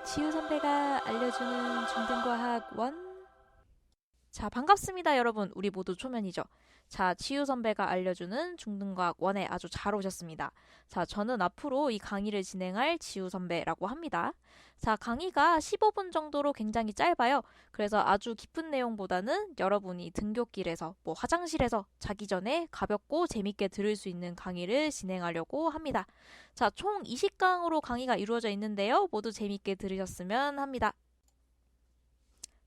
지우 선배가 알려주는 중등과학 원. 자, 반갑습니다, 여러분. 우리 모두 초면이죠. 자, 지우 선배가 알려주는 중등과학 원에 아주 잘 오셨습니다. 자, 저는 앞으로 이 강의를 진행할 지우 선배라고 합니다. 자, 강의가 15분 정도로 굉장히 짧아요. 그래서 아주 깊은 내용보다는 여러분이 등굣길에서, 화장실에서 자기 전에 가볍고 재밌게 들을 수 있는 강의를 진행하려고 합니다. 자, 총 20강으로 강의가 이루어져 있는데요. 모두 재밌게 들으셨으면 합니다.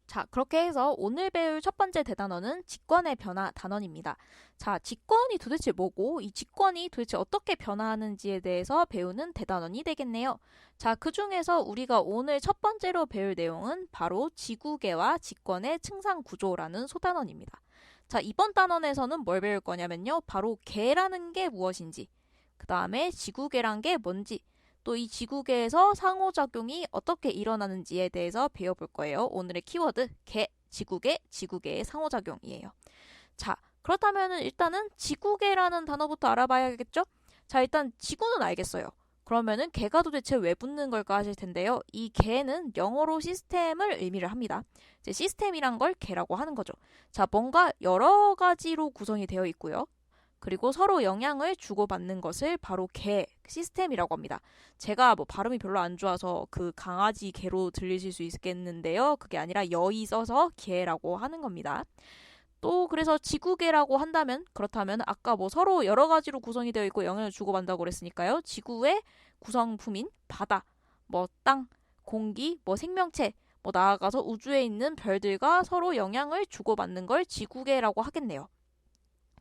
자, 그렇게 해서 오늘 배울 첫 번째 대단원은 직권의 변화 단원입니다. 자, 직권이 도대체 뭐고 이 직권이 도대체 어떻게 변화하는지에 대해서 배우는 대단원이 되겠네요. 자, 그 중에서 우리가 오늘 첫 번째로 배울 내용은 바로 지구계와 직권의 층상 구조라는 소단원입니다. 자, 이번 단원에서는 뭘 배울 거냐면요. 바로 계라는 게 무엇인지, 그 다음에 지구계란 게 뭔지, 또 이 지구계에서 상호작용이 어떻게 일어나는지에 대해서 배워볼 거예요. 오늘의 키워드, 계, 지구계, 지구계의 상호작용이에요. 자, 그렇다면 일단은 지구계라는 단어부터 알아봐야겠죠? 자, 일단 지구는 알겠어요. 그러면은 개가 도대체 왜 붙는 걸까 하실 텐데요. 이 개는 영어로 시스템을 의미를 합니다. 이제 시스템이란 걸 개라고 하는 거죠. 자, 뭔가 여러 가지로 구성이 되어 있고요. 그리고 서로 영향을 주고받는 것을 바로 개, 시스템이라고 합니다. 제가 발음이 별로 안 좋아서 그 강아지 개로 들리실 수 있겠는데요. 그게 아니라 여의 써서 개라고 하는 겁니다. 또 그래서 지구계라고 한다면 그렇다면 아까 서로 여러 가지로 구성이 되어 있고 영향을 주고받는다고 그랬으니까요. 지구의 구성품인 바다, 땅, 공기, 생명체, 나아가서 우주에 있는 별들과 서로 영향을 주고받는 걸 지구계라고 하겠네요.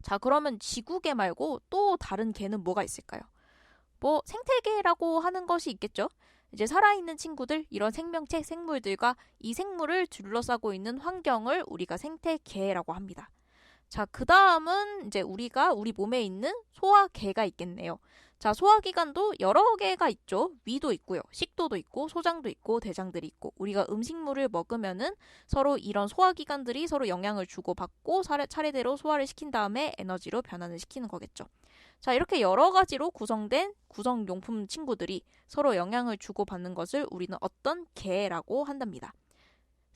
자, 그러면 지구계 말고 또 다른 개는 뭐가 있을까요? 생태계라고 하는 것이 있겠죠? 이제 살아있는 친구들, 이런 생명체, 생물들과 이 생물을 둘러싸고 있는 환경을 우리가 생태계라고 합니다. 자, 그 다음은 이제 우리가 우리 몸에 있는 소화계가 있겠네요. 자, 소화기관도 여러 개가 있죠. 위도 있고요. 식도도 있고, 소장도 있고, 대장들이 있고. 우리가 음식물을 먹으면은 서로 이런 소화기관들이 서로 영향을 주고받고 차례대로 소화를 시킨 다음에 에너지로 변환을 시키는 거겠죠. 자, 이렇게 여러 가지로 구성된 구성용품 친구들이 서로 영향을 주고받는 것을 우리는 어떤 계라고 한답니다.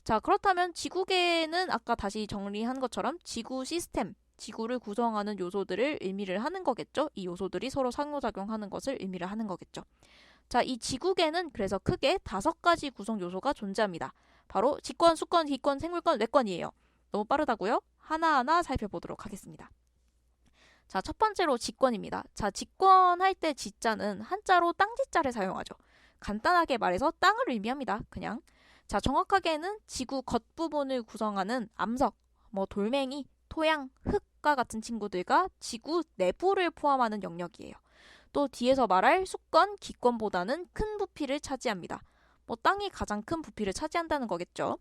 자, 그렇다면 지구계는 아까 다시 정리한 것처럼 지구 시스템, 지구를 구성하는 요소들을 의미를 하는 거겠죠. 이 요소들이 서로 상호작용하는 것을 의미를 하는 거겠죠. 자, 이 지구계는 그래서 크게 5가지 구성 요소가 존재합니다. 바로 직권, 수권, 기권, 생물권, 외권이에요. 너무 빠르다고요? 하나하나 살펴보도록 하겠습니다. 자, 첫 번째로 직권입니다. 자, 직권할 때 지자는 한자로 땅지자를 사용하죠. 간단하게 말해서 땅을 의미합니다. 그냥. 자, 정확하게는 지구 겉부분을 구성하는 암석, 돌멩이, 토양, 흙과 같은 친구들과 지구 내부를 포함하는 영역이에요. 또 뒤에서 말할 수권, 기권보다는 큰 부피를 차지합니다. 땅이 가장 큰 부피를 차지한다는 거겠죠.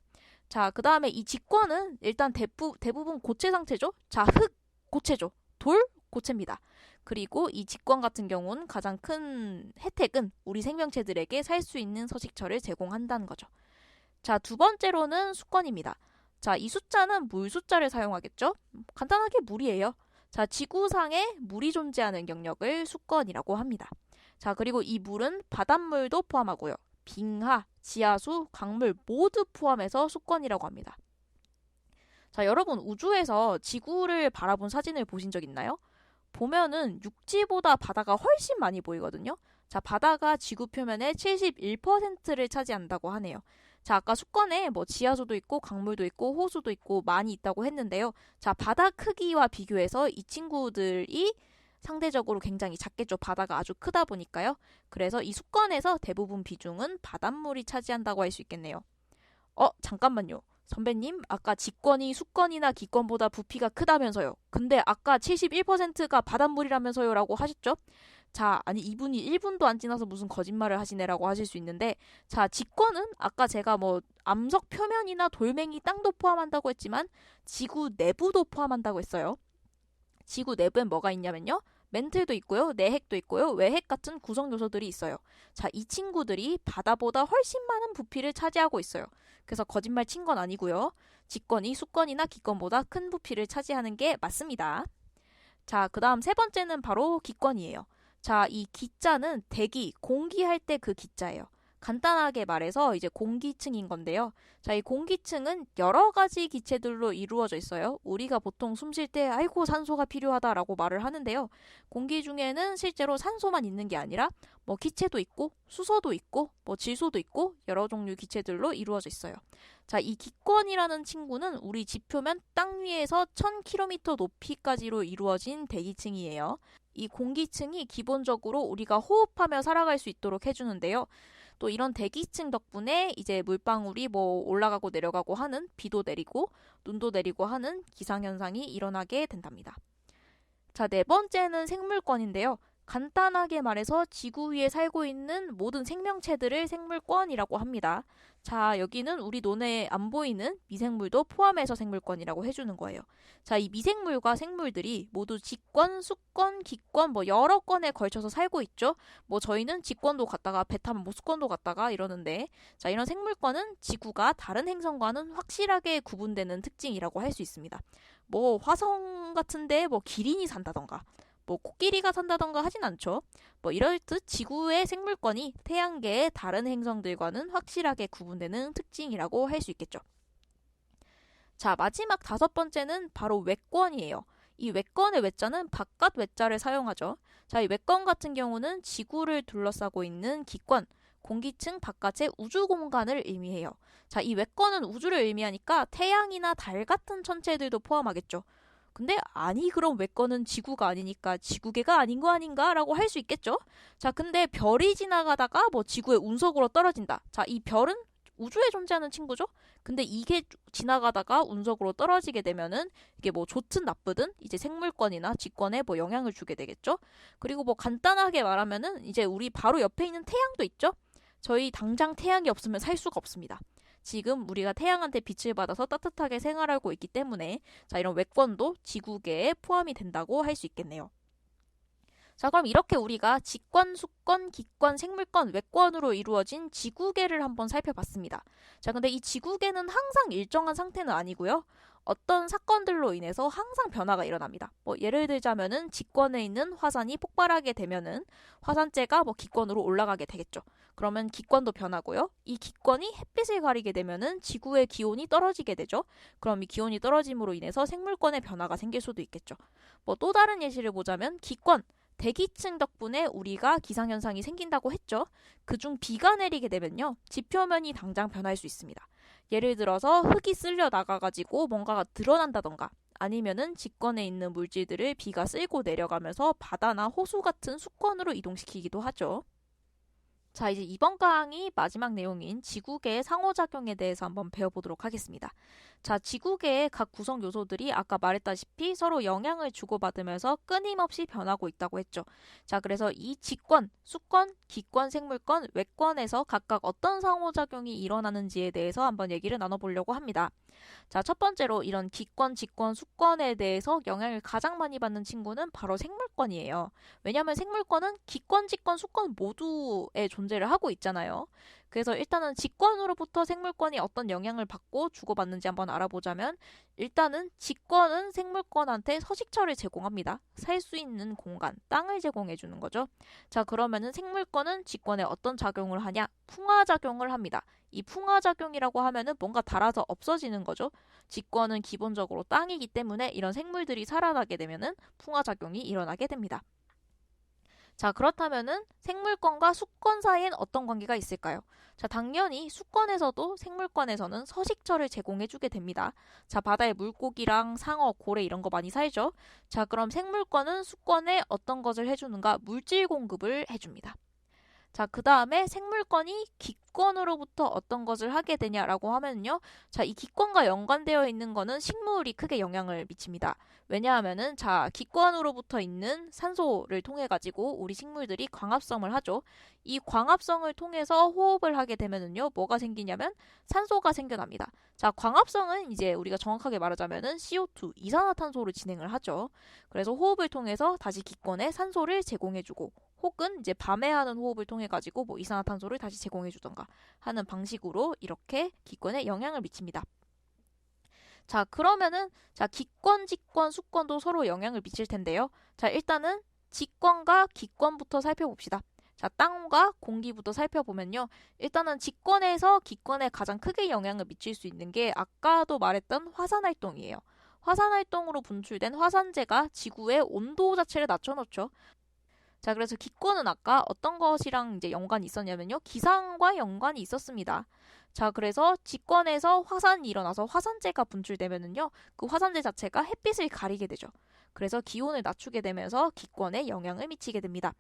자, 그 다음에 이 직권은 일단 대부분 고체 상태죠. 자, 흙, 고체죠. 돌, 고체입니다. 그리고 이 직권 같은 경우는 가장 큰 혜택은 우리 생명체들에게 살 수 있는 서식처를 제공한다는 거죠. 자, 두 번째로는 수권입니다. 자, 이 숫자는 물 숫자를 사용하겠죠? 간단하게 물이에요. 자, 지구상에 물이 존재하는 영역을 수권이라고 합니다. 자, 그리고 이 물은 바닷물도 포함하고요. 빙하, 지하수, 강물 모두 포함해서 수권이라고 합니다. 자, 여러분 우주에서 지구를 바라본 사진을 보신 적 있나요? 보면은 육지보다 바다가 훨씬 많이 보이거든요. 자, 바다가 지구 표면의 71%를 차지한다고 하네요. 자, 아까 수권에 지하수도 있고 강물도 있고 호수도 있고 많이 있다고 했는데요. 자, 바다 크기와 비교해서 이 친구들이 상대적으로 굉장히 작겠죠. 바다가 아주 크다 보니까요. 그래서 이 수권에서 대부분 비중은 바닷물이 차지한다고 할 수 있겠네요. 잠깐만요. 선배님, 아까 직권이 수권이나 기권보다 부피가 크다면서요. 근데 아까 71%가 바닷물이라면서요 라고 하셨죠? 자, 아니 이분이 1분도 안 지나서 무슨 거짓말을 하시네라고 하실 수 있는데, 자, 직권은 아까 제가 암석 표면이나 돌멩이, 땅도 포함한다고 했지만 지구 내부도 포함한다고 했어요. 지구 내부엔 뭐가 있냐면요. 멘틀도 있고요. 내핵도 있고요. 외핵 같은 구성 요소들이 있어요. 자, 이 친구들이 바다보다 훨씬 많은 부피를 차지하고 있어요. 그래서 거짓말 친 건 아니고요. 직권이 수권이나 기권보다 큰 부피를 차지하는 게 맞습니다. 자, 그 다음 세 번째는 바로 기권이에요. 자, 이 기자는 대기, 공기 할 때 그 기자예요. 간단하게 말해서 이제 공기층인 건데요. 자, 이 공기층은 여러 가지 기체들로 이루어져 있어요. 우리가 보통 숨 쉴 때 아이고 산소가 필요하다라고 말을 하는데요. 공기 중에는 실제로 산소만 있는 게 아니라 뭐 기체도 있고 수소도 있고 뭐 질소도 있고 여러 종류 기체들로 이루어져 있어요. 자, 이 기권이라는 친구는 우리 지표면 땅 위에서 1000km 높이까지로 이루어진 대기층이에요. 이 공기층이 기본적으로 우리가 호흡하며 살아갈 수 있도록 해주는데요. 또 이런 대기층 덕분에 이제 물방울이 뭐 올라가고 내려가고 하는 비도 내리고 눈도 내리고 하는 기상현상이 일어나게 된답니다. 자, 네 번째는 생물권인데요. 간단하게 말해서 지구 위에 살고 있는 모든 생명체들을 생물권이라고 합니다. 자, 여기는 우리 눈에 안 보이는 미생물도 포함해서 생물권이라고 해주는 거예요. 자, 이 미생물과 생물들이 모두 직권, 수권, 기권 뭐 여러 권에 걸쳐서 살고 있죠. 뭐 저희는 직권도 갔다가 배 타면 뭐 수권도 갔다가 이러는데, 자, 이런 생물권은 지구가 다른 행성과는 확실하게 구분되는 특징이라고 할 수 있습니다. 뭐 화성 같은데 뭐 기린이 산다던가 뭐 코끼리가 산다던가 하진 않죠. 뭐 이럴 듯 지구의 생물권이 태양계의 다른 행성들과는 확실하게 구분되는 특징이라고 할 수 있겠죠. 자, 마지막 다섯 번째는 바로 외권이에요. 이 외권의 외자는 바깥 외자를 사용하죠. 자, 이 외권 같은 경우는 지구를 둘러싸고 있는 기권, 공기층 바깥의 우주 공간을 의미해요. 자, 이 외권은 우주를 의미하니까 태양이나 달 같은 천체들도 포함하겠죠. 근데 아니 그럼 외권은 지구가 아니니까 지구계가 아닌 거 아닌가? 라고 할 수 있겠죠? 자, 근데 별이 지나가다가 뭐 지구의 운석으로 떨어진다. 자, 이 별은 우주에 존재하는 친구죠? 근데 이게 지나가다가 운석으로 떨어지게 되면은 이게 뭐 좋든 나쁘든 이제 생물권이나 직권에 뭐 영향을 주게 되겠죠? 그리고 뭐 간단하게 말하면은 이제 우리 바로 옆에 있는 태양도 있죠? 저희 당장 태양이 없으면 살 수가 없습니다. 지금 우리가 태양한테 빛을 받아서 따뜻하게 생활하고 있기 때문에 자, 이런 외권도 지구계에 포함이 된다고 할 수 있겠네요. 자, 그럼 이렇게 우리가 직권, 수권, 기권, 생물권, 외권으로 이루어진 지구계를 한번 살펴봤습니다. 자, 근데 이 지구계는 항상 일정한 상태는 아니고요. 어떤 사건들로 인해서 항상 변화가 일어납니다. 뭐 예를 들자면은 직권에 있는 화산이 폭발하게 되면은 화산재가 뭐 기권으로 올라가게 되겠죠. 그러면 기권도 변하고요. 이 기권이 햇빛을 가리게 되면은 지구의 기온이 떨어지게 되죠. 그럼 이 기온이 떨어짐으로 인해서 생물권의 변화가 생길 수도 있겠죠. 뭐 또 다른 예시를 보자면 기권, 대기층 덕분에 우리가 기상현상이 생긴다고 했죠. 그중 비가 내리게 되면요. 지표면이 당장 변할 수 있습니다. 예를 들어서 흙이 쓸려 나가가지고 뭔가가 드러난다던가 아니면은 직권에 있는 물질들을 비가 쓸고 내려가면서 바다나 호수 같은 수권으로 이동시키기도 하죠. 자, 이제 이번 강의 마지막 내용인 지구계의 상호작용에 대해서 한번 배워보도록 하겠습니다. 자, 지구계의 각 구성 요소들이 아까 말했다시피 서로 영향을 주고받으면서 끊임없이 변하고 있다고 했죠. 자, 그래서 이 직권, 수권, 기권, 생물권, 외권에서 각각 어떤 상호작용이 일어나는지에 대해서 한번 얘기를 나눠보려고 합니다. 자, 첫 번째로 이런 기권, 직권, 수권에 대해서 영향을 가장 많이 받는 친구는 바로 생물권이에요. 왜냐하면 생물권은 기권, 직권, 수권 모두의 존재를 하고 있잖아요. 그래서 일단은 직권으로부터 생물권이 어떤 영향을 받고 주고받는지 한번 알아보자면 일단은 직권은 생물권한테 서식처를 제공합니다. 살 수 있는 공간, 땅을 제공해 주는 거죠. 자, 그러면은 생물권은 직권에 어떤 작용을 하냐? 풍화작용을 합니다. 이 풍화작용이라고 하면은 뭔가 닳아서 없어지는 거죠. 직권은 기본적으로 땅이기 때문에 이런 생물들이 살아나게 되면은 풍화작용이 일어나게 됩니다. 자, 그렇다면은 생물권과 수권 사이엔 어떤 관계가 있을까요? 자, 당연히 수권에서도 생물권에서는 서식처를 제공해주게 됩니다. 자, 바다에 물고기랑 상어, 고래 이런 거 많이 살죠? 자, 그럼 생물권은 수권에 어떤 것을 해주는가? 물질 공급을 해줍니다. 자, 그 다음에 생물권이 기권으로부터 어떤 것을 하게 되냐라고 하면요. 자, 이 기권과 연관되어 있는 거는 식물이 크게 영향을 미칩니다. 왜냐하면은 자, 기권으로부터 있는 산소를 통해 가지고 우리 식물들이 광합성을 하죠. 이 광합성을 통해서 호흡을 하게 되면은요. 뭐가 생기냐면 산소가 생겨납니다. 자, 광합성은 이제 우리가 정확하게 말하자면은 CO2, 이산화탄소로 진행을 하죠. 그래서 호흡을 통해서 다시 기권에 산소를 제공해주고 혹은 이제 밤에 하는 호흡을 통해 가지고 뭐 이산화탄소를 다시 제공해 주던가 하는 방식으로 이렇게 기권에 영향을 미칩니다. 자, 그러면은 자, 기권, 직권, 수권도 서로 영향을 미칠 텐데요. 자, 일단은 직권과 기권부터 살펴봅시다. 자, 땅과 공기부터 살펴보면요. 일단은 직권에서 기권에 가장 크게 영향을 미칠 수 있는 게 아까도 말했던 화산활동이에요. 화산활동으로 분출된 화산재가 지구의 온도 자체를 낮춰놓죠. 자, 그래서 기권은 아까 어떤 것이랑 이제 연관이 있었냐면요. 기상과 연관이 있었습니다. 자, 그래서 직권에서 화산이 일어나서 화산재가 분출되면은요. 그 화산재 자체가 햇빛을 가리게 되죠. 그래서 기온을 낮추게 되면서 기권에 영향을 미치게 됩니다.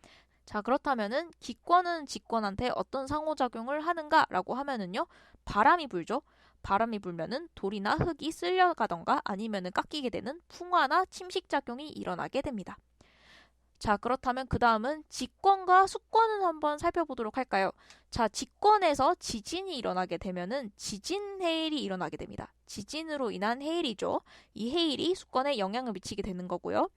자, 그렇다면은 기권은 직권한테 어떤 상호작용을 하는가라고 하면은요. 바람이 불죠. 바람이 불면은 돌이나 흙이 쓸려가던가 아니면은 깎이게 되는 풍화나 침식작용이 일어나게 됩니다. 자, 그렇다면 그 다음은 직권과 수권을 한번 살펴보도록 할까요? 자, 직권에서 지진이 일어나게 되면은 지진 해일이 일어나게 됩니다. 지진으로 인한 해일이죠. 이 해일이 수권에 영향을 미치게 되는 거고요.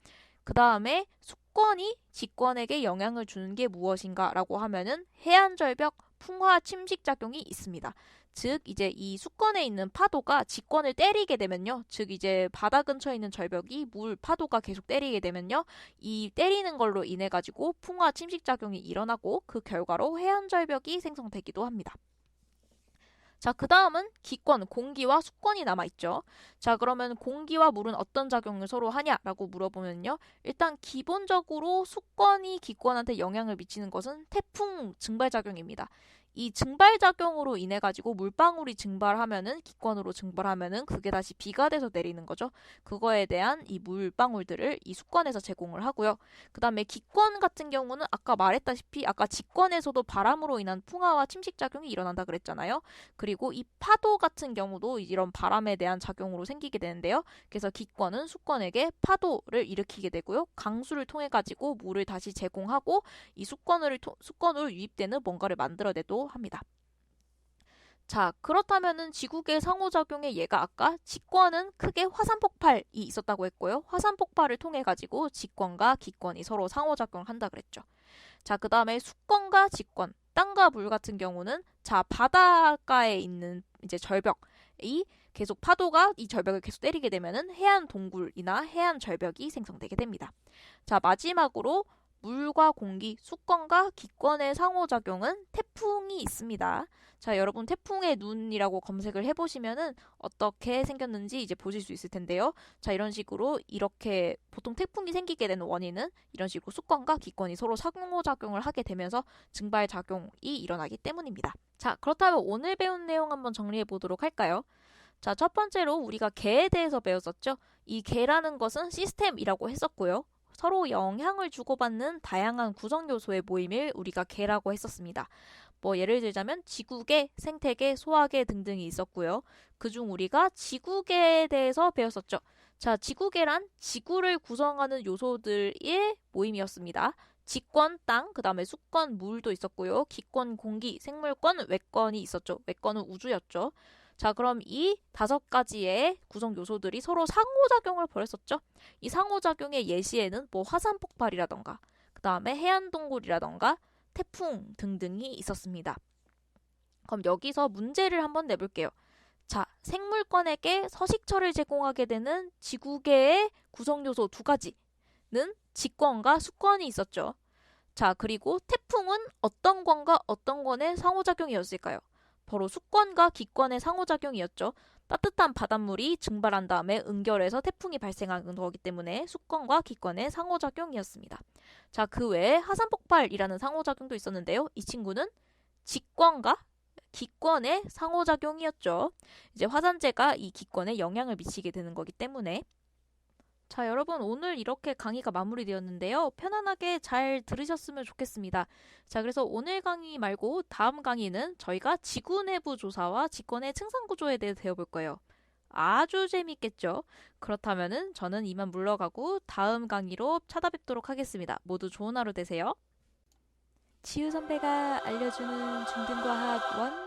그 다음에 수권이 직권에게 영향을 주는 게 무엇인가 라고 하면은 해안절벽 풍화 침식 작용이 있습니다. 즉 이제 이 수권에 있는 파도가 직권을 때리게 되면요. 즉 이제 바다 근처에 있는 절벽이 물 파도가 계속 때리게 되면요. 이 때리는 걸로 인해 가지고 풍화 침식 작용이 일어나고 그 결과로 해안절벽이 생성되기도 합니다. 자, 그 다음은 기권, 공기와 수권이 남아있죠. 자, 그러면 공기와 물은 어떤 작용을 서로 하냐라고 물어보면요. 일단 기본적으로 수권이 기권한테 영향을 미치는 것은 태풍 증발작용입니다. 이 증발작용으로 인해 가지고 물방울이 증발하면은 기권으로 증발하면은 그게 다시 비가 돼서 내리는 거죠. 그거에 대한 이 물방울들을 이 수권에서 제공을 하고요. 그 다음에 기권 같은 경우는 아까 말했다시피 아까 직권에서도 바람으로 인한 풍화와 침식작용이 일어난다 그랬잖아요. 그리고 이 파도 같은 경우도 이런 바람에 대한 작용으로 생기게 되는데요. 그래서 기권은 수권에게 파도를 일으키게 되고요. 강수를 통해 가지고 물을 다시 제공하고 이 수권으로 유입되는 뭔가를 만들어내도 합니다. 자, 그렇다면은 지구계 상호작용에 얘가 아까 직권은 크게 화산 폭발이 있었다고 했고요. 화산 폭발을 통해 가지고 직권과 기권이 서로 상호작용을 한다 그랬죠. 자, 그 다음에 수권과 직권, 땅과 물 같은 경우는 자, 바닷가에 있는 이제 절벽이 계속 파도가 이 절벽을 계속 때리게 되면은 해안 동굴이나 해안 절벽이 생성되게 됩니다. 자, 마지막으로 물과 공기, 수권과 기권의 상호작용은 태풍이 있습니다. 자, 여러분 태풍의 눈이라고 검색을 해보시면은 어떻게 생겼는지 이제 보실 수 있을 텐데요. 자, 이런 식으로 이렇게 보통 태풍이 생기게 되는 원인은 이런 식으로 수권과 기권이 서로 상호작용을 하게 되면서 증발작용이 일어나기 때문입니다. 자, 그렇다면 오늘 배운 내용 한번 정리해 보도록 할까요? 자, 첫 번째로 우리가 개에 대해서 배웠었죠. 이 개라는 것은 시스템이라고 했었고요. 서로 영향을 주고받는 다양한 구성 요소의 모임을 우리가 개라고 했었습니다. 뭐 예를 들자면 지구계, 생태계, 소화계 등등이 있었고요. 그중 우리가 지구계에 대해서 배웠었죠. 자, 지구계란 지구를 구성하는 요소들의 모임이었습니다. 직권, 땅, 그 다음에 수권, 물도 있었고요. 기권, 공기, 생물권, 외권이 있었죠. 외권은 우주였죠. 자, 그럼 이 5가지의 구성 요소들이 서로 상호작용을 벌였었죠. 이 상호작용의 예시에는 뭐 화산 폭발이라던가, 그 다음에 해안 동굴이라던가, 태풍 등등이 있었습니다. 그럼 여기서 문제를 한번 내볼게요. 자, 생물권에게 서식처를 제공하게 되는 지구계의 구성 요소 2가지는 직권과 수권이 있었죠. 자, 그리고 태풍은 어떤 권과 어떤 권의 상호작용이었을까요? 바로 수권과 기권의 상호작용이었죠. 따뜻한 바닷물이 증발한 다음에 응결해서 태풍이 발생한 거기 때문에 수권과 기권의 상호작용이었습니다. 자, 그 외에 화산폭발이라는 상호작용도 있었는데요. 이 친구는 직권과 기권의 상호작용이었죠. 이제 화산재가 이 기권에 영향을 미치게 되는 거기 때문에. 자, 여러분 오늘 이렇게 강의가 마무리되었는데요. 편안하게 잘 들으셨으면 좋겠습니다. 자, 그래서 오늘 강의 말고 다음 강의는 저희가 지구 내부 조사와 직권의 층상 구조에 대해 배워볼 거예요. 아주 재밌겠죠? 그렇다면은 저는 이만 물러가고 다음 강의로 찾아뵙도록 하겠습니다. 모두 좋은 하루 되세요. 지우 선배가 알려주는 중등과학 1